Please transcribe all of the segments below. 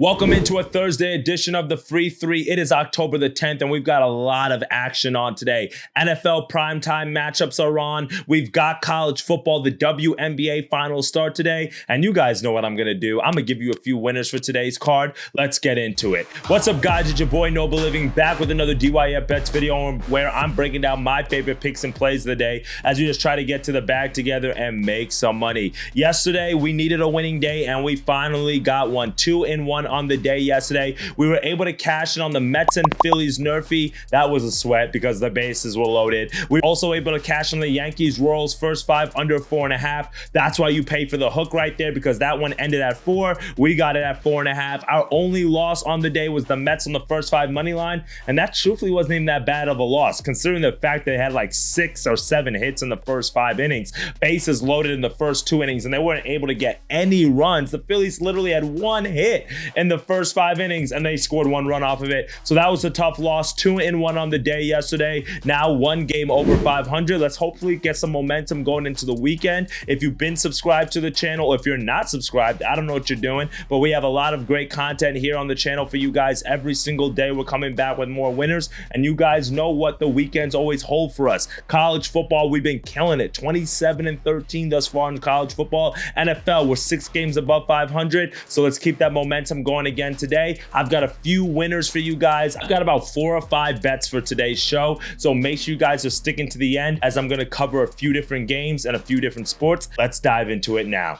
Welcome into a Thursday edition of the Free Three. It is October the 10th, and we've got a lot of action on today. NFL Primetime matchups are on. We've got college football. The WNBA Finals start today, and you guys know what I'm going to do. I'm going to give you a few winners for today's card. Let's get into it. What's up, guys? It's your boy, Noble Living, back with another DYF Bets video where I'm breaking down my favorite picks and plays of the day as we just try to get to the bag together and make some money. Yesterday, we needed a winning day, and we finally got one. 2-1 on the day yesterday. We were able to cash in on the Mets and Phillies nerfy. That was a sweat because the bases were loaded. We were also able to cash on the Yankees Royals first five under 4.5. That's why you pay for the hook right there, because that one ended at 4. We got it at 4.5. Our only loss on the day was the Mets on the first 5 money line, and that truthfully wasn't even that bad of a loss considering the fact they had like 6 or 7 hits in the first 5 innings. Bases loaded in the first 2 innings, and they weren't able to get any runs. The Phillies literally had 1 hit in the first 5 innings, and they scored 1 run off of it. So that was a tough loss. 2-1 on the day yesterday. Now 1 game over 500. Let's hopefully get some momentum going into the weekend. If you've been subscribed to the channel, if you're not subscribed, I don't know what you're doing, but we have a lot of great content here on the channel for you guys every single day. We're coming back with more winners, and you guys know what the weekends always hold for us. College football, we've been killing it. 27-13 thus far in college football. NFL, we're 6 games above 500, so let's keep that momentum going again today. I've got a few winners for you guys. I've got about 4 or 5 bets for today's show, so make sure you guys are sticking to the end as I'm going to cover a few different games and a few different sports. Let's dive into it now.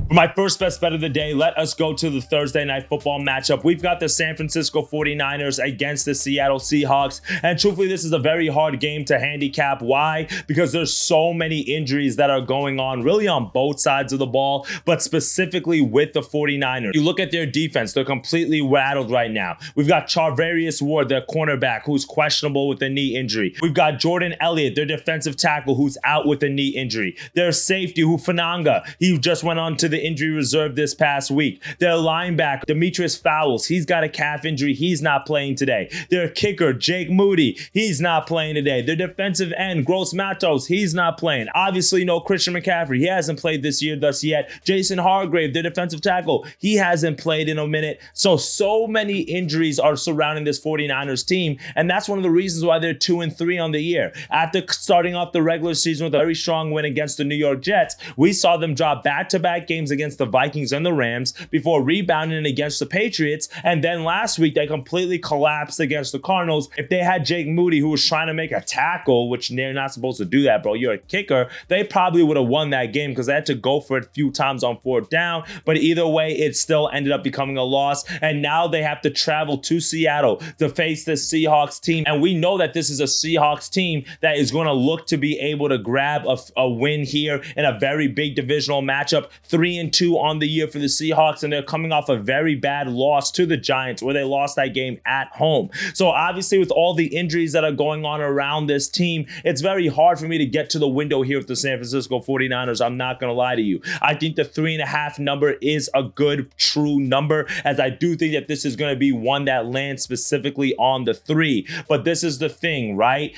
For my first best bet of the day, let us go to the Thursday night football matchup. We've got the San Francisco 49ers against the Seattle Seahawks. And truthfully, this is a very hard game to handicap. Why? Because there's so many injuries that are going on really on both sides of the ball, but specifically with the 49ers. You look at their defense, they're completely rattled right now. We've got Charvarius Ward, their cornerback, who's questionable with a knee injury. We've got Jordan Elliott, their defensive tackle, who's out with a knee injury. Their safety, Hufanga, he just went on to the injury reserve this past week. Their linebacker, Demetrius Fowles, he's got a calf injury. He's not playing today. Their kicker, Jake Moody, he's not playing today. Their defensive end, Gross Matos, he's not playing. Obviously, no Christian McCaffrey. He hasn't played this year thus yet. Jason Hargrave, their defensive tackle, he hasn't played in a minute. So many injuries are surrounding this 49ers team, and that's one of the reasons why they're 2-3 on the year. After starting off the regular season with a very strong win against the New York Jets, we saw them drop back-to-back games against the Vikings and the Rams before rebounding against the Patriots, and then last week they completely collapsed against the Cardinals. If they had Jake Moody, who was trying to make a tackle, which they're not supposed to do that, bro, you're a kicker, they probably would have won that game because they had to go for it a few times on 4th down, but either way it still ended up becoming a loss, and now they have to travel to Seattle to face this Seahawks team, and we know that this is a Seahawks team that is going to look to be able to grab a win here in a very big divisional matchup. 3-2 on the year for the Seahawks, and they're coming off a very bad loss to the Giants where they lost that game at home. So obviously with all the injuries that are going on around this team, it's very hard for me to get to the window here with the San Francisco 49ers. I'm not going to lie to you. I think the 3.5 number is a good true number, as I do think that this is going to be one that lands specifically on the 3. But this is the thing, right?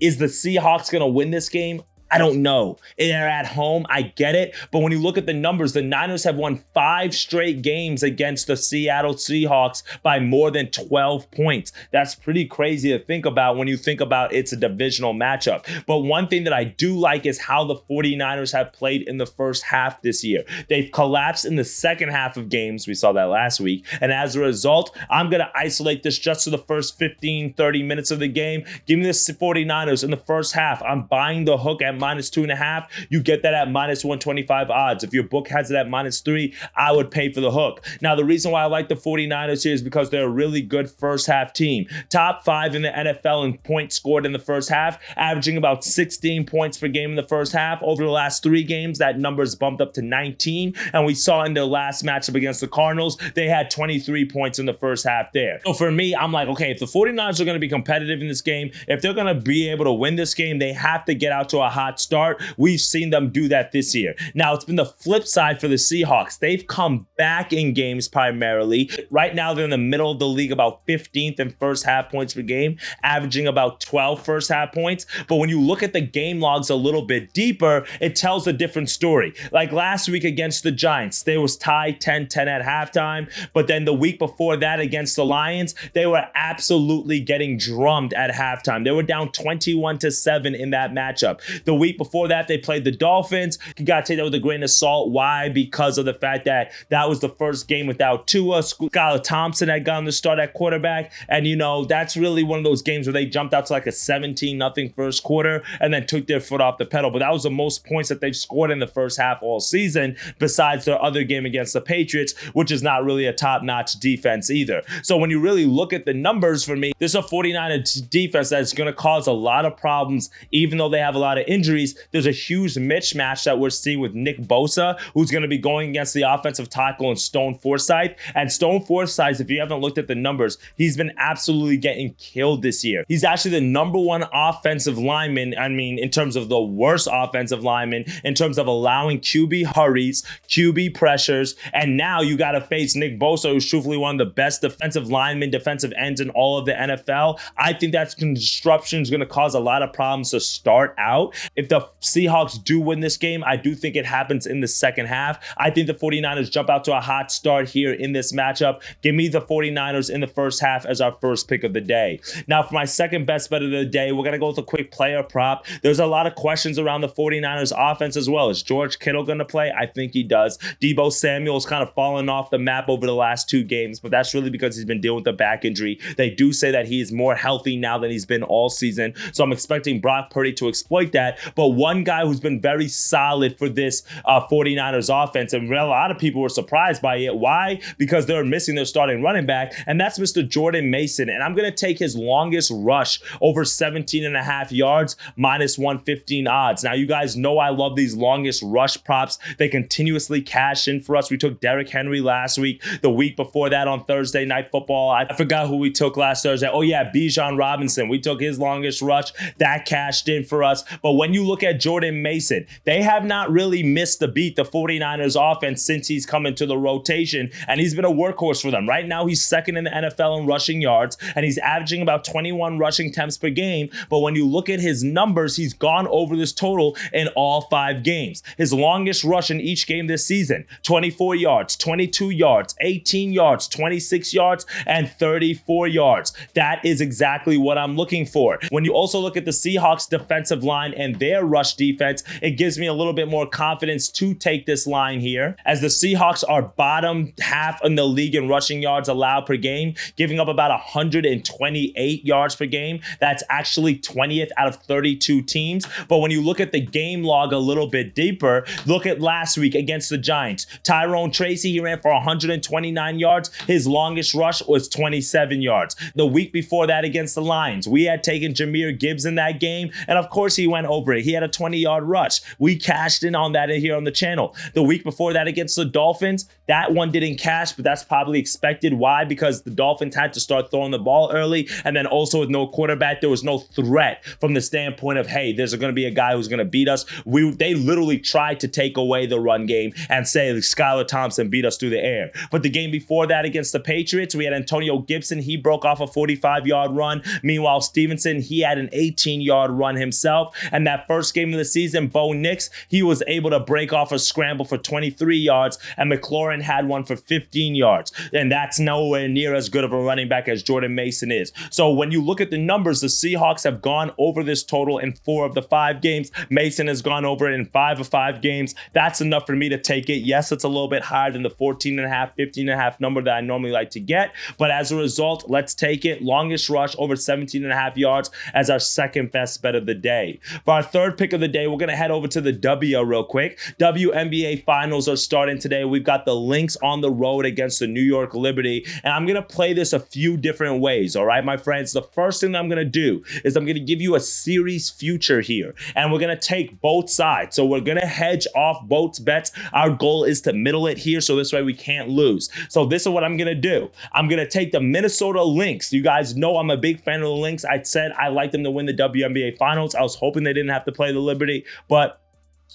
Is the Seahawks going to win this game? I don't know. They're at home. I get it. But when you look at the numbers, the Niners have won 5 straight games against the Seattle Seahawks by more than 12 points. That's pretty crazy to think about when you think about it's a divisional matchup. But one thing that I do like is how the 49ers have played in the first half this year. They've collapsed in the second half of games. We saw that last week. And as a result, I'm going to isolate this just to the first 15, 30 minutes of the game. Give me the 49ers in the first half. I'm buying the hook at -2.5, you get that at -125 odds. If your book has it at -3, I would pay for the hook. Now, the reason why I like the 49ers here is because they're a really good first half team. Top 5 in the NFL in points scored in the first half, averaging about 16 points per game in the first half. Over the last 3 games, that number's bumped up to 19. And we saw in their last matchup against the Cardinals, they had 23 points in the first half there. So for me, I'm like, okay, if the 49ers are going to be competitive in this game, if they're going to be able to win this game, they have to get out to a high hot start. We've seen them do that this year. Now, it's been the flip side for the Seahawks. They've come back in games primarily. Right now, they're in the middle of the league, about 15th in first half points per game, averaging about 12 first half points. But when you look at the game logs a little bit deeper, it tells a different story. Like last week against the Giants, they was tied 10-10 at halftime. But then the week before that against the Lions, they were absolutely getting drummed at halftime. They were down 21-7 in that matchup. The week before that, they played the Dolphins. You got to take that with a grain of salt. Why? Because of the fact that that was the first game without Tua. Skylar Thompson had gotten the start at quarterback. And, that's really one of those games where they jumped out to like a 17-0 first quarter and then took their foot off the pedal. But that was the most points that they've scored in the first half all season, besides their other game against the Patriots, which is not really a top-notch defense either. So when you really look at the numbers for me, this is a 49er defense that's going to cause a lot of problems, even though they have a lot of injuries. There's a huge mismatch that we're seeing with Nick Bosa, who's going to be going against the offensive tackle and Stone Forsythe. And Stone Forsythe, if you haven't looked at the numbers, he's been absolutely getting killed this year. He's actually the number one offensive lineman, in terms of the worst offensive lineman, in terms of allowing QB hurries, QB pressures, and now you got to face Nick Bosa, who's truthfully one of the best defensive linemen, defensive ends in all of the NFL. I think that disruption is going to cause a lot of problems to start out. If the Seahawks do win this game, I do think it happens in the second half. I think the 49ers jump out to a hot start here in this matchup. Give me the 49ers in the first half as our first pick of the day. Now, for my second best bet of the day, we're going to go with a quick player prop. There's a lot of questions around the 49ers offense as well. Is George Kittle going to play? I think he does. Deebo Samuel's kind of fallen off the map over the last two games, but that's really because he's been dealing with a back injury. They do say that he is more healthy now than he's been all season, so I'm expecting Brock Purdy to exploit that. But one guy who's been very solid for this 49ers offense, and a lot of people were surprised by it. Why? Because they're missing their starting running back, and that's Mr. Jordan Mason. And I'm going to take his longest rush over 17.5 yards, minus 115 odds. Now, you guys know I love these longest rush props. They continuously cash in for us. We took Derrick Henry last week. The week before that on Thursday Night Football, I forgot who we took last Thursday. Oh yeah, Bijan Robinson. We took his longest rush. That cashed in for us. But when you look at Jordan Mason, they have not really missed the beat, the 49ers offense, since he's come into the rotation, and he's been a workhorse for them. Right now, he's second in the NFL in rushing yards, and he's averaging about 21 rushing attempts per game. But when you look at his numbers, he's gone over this total in all 5 games. His longest rush in each game this season, 24 yards, 22 yards, 18 yards, 26 yards, and 34 yards. That is exactly what I'm looking for. When you also look at the Seahawks defensive line and their rush defense, it gives me a little bit more confidence to take this line here, as the Seahawks are bottom half in the league in rushing yards allowed per game, giving up about 128 yards per game. That's actually 20th out of 32 teams. But when you look at the game log a little bit deeper, look at last week against the Giants. Tyrone Tracy, he ran for 129 yards. His longest rush was 27 yards. The week before that against the Lions, we had taken Jahmyr Gibbs in that game, and of course he went over it. He had a 20-yard rush. We cashed in on that here on the channel. The week before that against the Dolphins, that one didn't cash, but that's probably expected. Why? Because the Dolphins had to start throwing the ball early, and then also with no quarterback, there was no threat from the standpoint of, hey, there's going to be a guy who's going to beat us. They literally tried to take away the run game and say Skylar Thompson beat us through the air. But the game before that against the Patriots, we had Antonio Gibson. He broke off a 45-yard run. Meanwhile, Stevenson, he had an 18-yard run himself. And that first game of the season, Bo Nix, he was able to break off a scramble for 23 yards, and McLaurin had one for 15 yards. And that's nowhere near as good of a running back as Jordan Mason is. So when you look at the numbers, the Seahawks have gone over this total in 4 of the 5 games. Mason has gone over it in 5 of 5 games. That's enough for me to take it. Yes, it's a little bit higher than the 14.5, 15.5 number that I normally like to get. But as a result, let's take it. Longest rush over 17.5 yards as our second best bet of the day. For our third pick of the day, we're going to head over to the W real quick. WNBA Finals are starting today. We've got the Lynx on the road against the New York Liberty. And I'm going to play this a few different ways. All right, my friends. The first thing that I'm going to do is I'm going to give you a series future here. And we're going to take both sides. So we're going to hedge off both bets. Our goal is to middle it here, so this way we can't lose. So this is what I'm going to do. I'm going to take the Minnesota Lynx. You guys know I'm a big fan of the Lynx. I said I like them to win the WNBA Finals. I was hoping they didn't have have to play the Liberty, but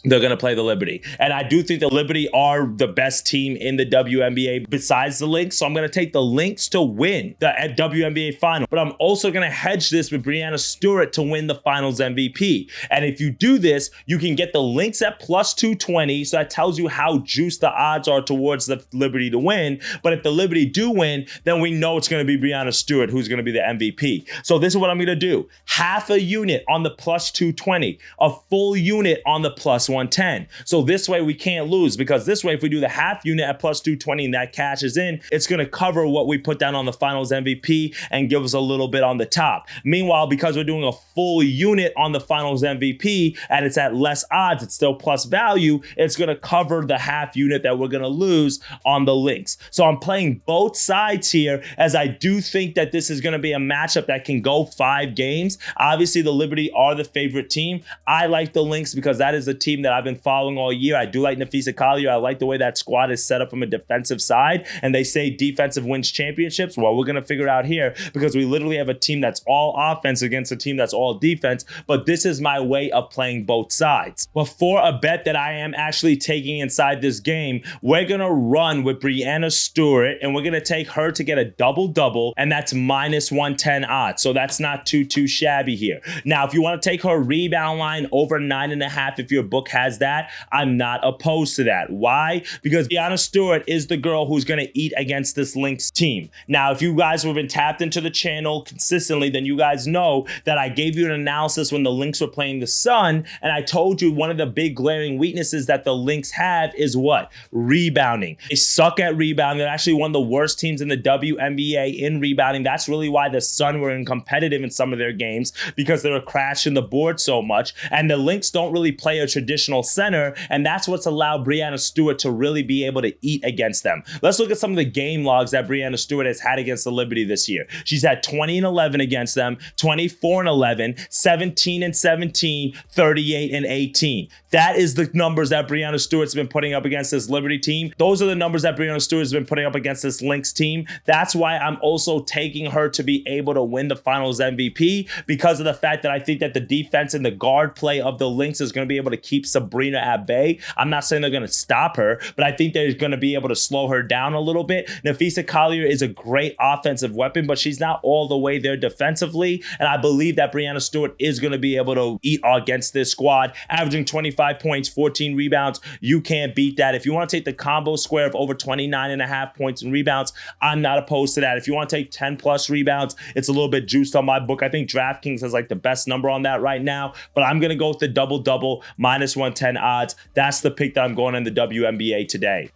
they're going to play the Liberty. And I do think the Liberty are the best team in the WNBA besides the Lynx. So I'm going to take the Lynx to win the WNBA final. But I'm also going to hedge this with Breanna Stewart to win the finals MVP. And if you do this, you can get the Lynx at plus 220. So that tells you how juiced the odds are towards the Liberty to win. But if the Liberty do win, then we know it's going to be Breanna Stewart who's going to be the MVP. So this is what I'm going to do. Half a unit on the plus 220, a full unit on the plus 110. So this way we can't lose, because this way if we do the half unit at plus 220 and that cash is in, it's going to cover what we put down on the finals MVP and give us a little bit on the top. Meanwhile, because we're doing a full unit on the finals MVP and it's at less odds, it's still plus value, it's going to cover the half unit that we're going to lose on the Lynx. So I'm playing both sides here, as I do think that this is going to be a matchup that can go 5 games. Obviously, the Liberty are the favorite team. I like the Lynx because that is the team that I've been following all year. I do like Nafisa Collier. I like the way that squad is set up from a defensive side. And they say defensive wins championships. Well, we're going to figure out here, because we literally have a team that's all offense against a team that's all defense. But this is my way of playing both sides. But for a bet that I am actually taking inside this game, we're going to run with Breanna Stewart, and we're going to take her to get a double-double, and that's minus 110 odds. So that's not too shabby here. Now, if you want to take her rebound line over 9.5, if your book has that, I'm not opposed to that. Why? Because Breanna Stewart is the girl who's going to eat against this Lynx team. Now, if you guys have been tapped into the channel consistently, then you guys know that I gave you an analysis when the Lynx were playing the Sun, and I told you one of the big glaring weaknesses that the Lynx have is what? Rebounding. They suck at rebounding. They're actually one of the worst teams in the WNBA in rebounding. That's really why the Sun were competitive in some of their games, because they were crashing the board so much, and the Lynx don't really play a traditional center, and that's what's allowed Breanna Stewart to really be able to eat against them. Let's look at some of the game logs that Breanna Stewart has had against the Liberty this year. She's had 20-11 against them, 24-11, 17-17, 38-18. That is the numbers that Breanna Stewart's been putting up against this Liberty team. Those are the numbers that Breanna Stewart's been putting up against this Lynx team. That's why I'm also taking her to be able to win the finals MVP, because of the fact that I think that the defense and the guard play of the Lynx is going to be able to keep Sabrina at bay. I'm not saying they're going to stop her, but I think they're going to be able to slow her down a little bit. Nafisa Collier is a great offensive weapon, but she's not all the way there defensively, and I believe that Breanna Stewart is going to be able to eat against this squad, averaging 25 points, 14 rebounds. You can't beat that. If you want to take the combo square of over 29.5 points and rebounds, I'm not opposed to that. If you want to take 10 plus rebounds, it's a little bit juiced on my book. I think DraftKings has like the best number on that right now, but I'm going to go with the double-double, minus 110 odds. That's the pick that I'm going in the WNBA today.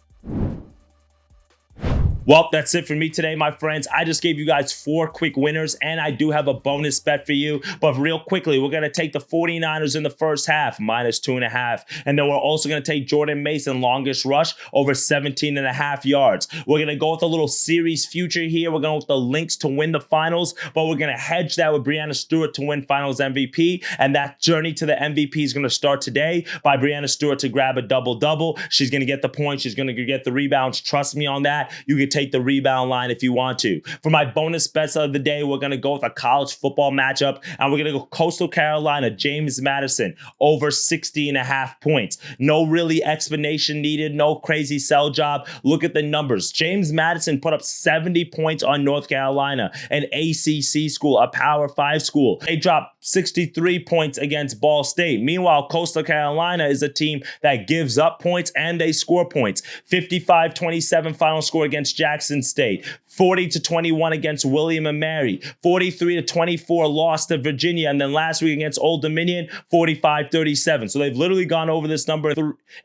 Well, that's it for me today, my friends. I just gave you guys 4 quick winners, and I do have a bonus bet for you. But real quickly, we're going to take the 49ers in the first half, minus 2.5. And then we're also going to take Jordan Mason, longest rush, over 17.5 yards. We're going to go with a little series future here. We're going with the Lynx to win the finals, but we're going to hedge that with Breanna Stewart to win finals MVP. And that journey to the MVP is going to start today by Breanna Stewart to grab a double-double. She's going to get the points. She's going to get the rebounds. Trust me on that. You can take the rebound line if you want to. For my bonus bets of the day, we're going to go with a college football matchup, and we're going to go Coastal Carolina, James Madison, over 60.5 points. No really explanation needed, no crazy sell job. Look at the numbers. James Madison put up 70 points on North Carolina, an ACC school, a Power 5 school. They dropped 63 points against Ball State. Meanwhile, Coastal Carolina is a team that gives up points and they score points. 55-27 final score against Jackson State, 40-21 against William and Mary, 43-24 loss to Virginia, and then last week against Old Dominion, 45-37. So they've literally gone over this number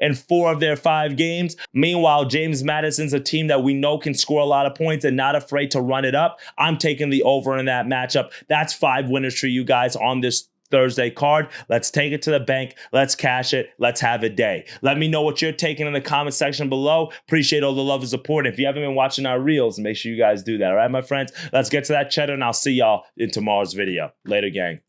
in 4 of their 5 games. Meanwhile, James Madison's a team that we know can score a lot of points and not afraid to run it up. I'm taking the over in that matchup. That's 5 winners for you guys on this Thursday card. Let's take it to the bank. Let's cash it. Let's have a day. Let me know what you're taking in the comment section below. Appreciate all the love and support. If you haven't been watching our reels, make sure you guys do that. All right, my friends, let's get to that cheddar, and I'll see y'all in tomorrow's video. Later, gang.